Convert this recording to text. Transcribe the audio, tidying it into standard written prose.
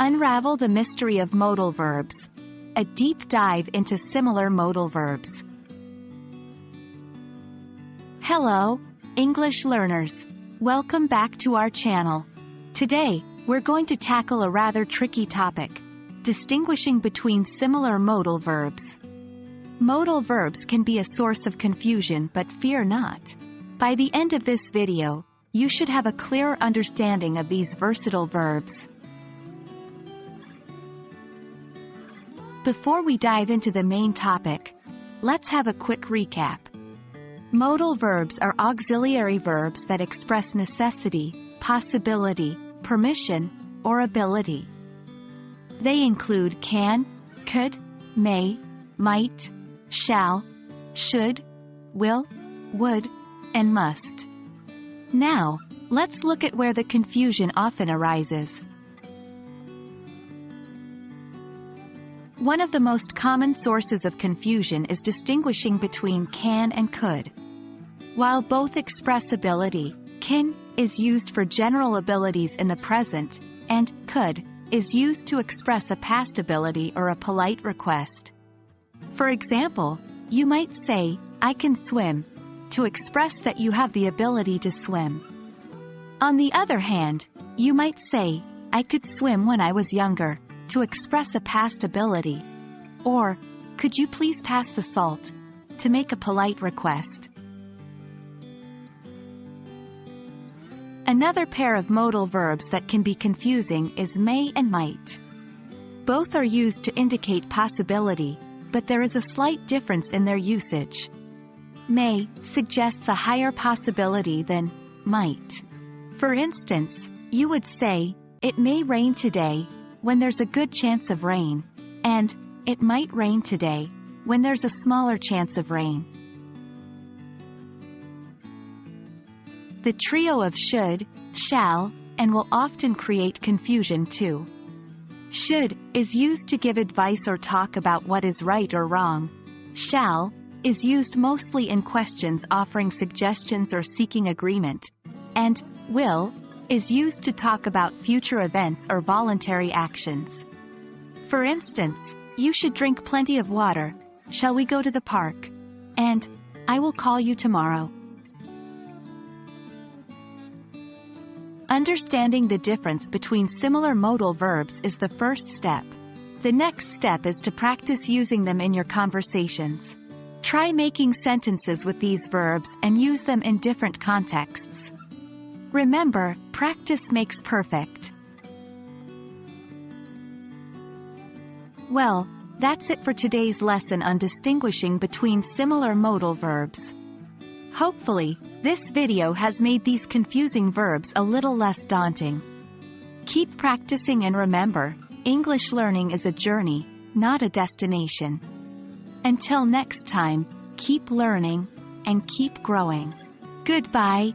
Unravel the mystery of modal verbs. A deep dive into similar modal verbs. Hello, English learners. Welcome back to our channel. Today, we're going to tackle a rather tricky topic: distinguishing between similar modal verbs. Modal verbs can be a source of confusion, but fear not. By the end of this video, you should have a clearer understanding of these versatile verbs. Before we dive into the main topic, let's have a quick recap. Modal verbs are auxiliary verbs that express necessity, possibility, permission, or ability. They include can, could, may, might, shall, should, will, would, and must. Now, let's look at where the confusion often arises. One of the most common sources of confusion is distinguishing between can and could. While both express ability, can is used for general abilities in the present, and could is used to express a past ability or a polite request. For example, you might say, "I can swim," to express that you have the ability to swim. On the other hand, you might say, "I could swim when I was younger," to express a past ability. Or, "Could you please pass the salt?" to make a polite request. Another pair of modal verbs that can be confusing is may and might. Both are used to indicate possibility, but there is a slight difference in their usage. May suggests a higher possibility than might. For instance, you would say, "It may rain today," when there's a good chance of rain, and "It might rain today," when there's a smaller chance of rain. The trio of should, shall, and will often create confusion too. Should is used to give advice or talk about what is right or wrong. Shall is used mostly in questions offering suggestions or seeking agreement. And will is used to talk about future events or voluntary actions. For instance, "You should drink plenty of water," "Shall we go to the park?" and "I will call you tomorrow." Understanding the difference between similar modal verbs is the first step. The next step is to practice using them in your conversations. Try making sentences with these verbs and use them in different contexts. Remember, practice makes perfect. Well, that's it for today's lesson on distinguishing between similar modal verbs. Hopefully, this video has made these confusing verbs a little less daunting. Keep practicing and remember, English learning is a journey, not a destination. Until next time, keep learning and keep growing. Goodbye.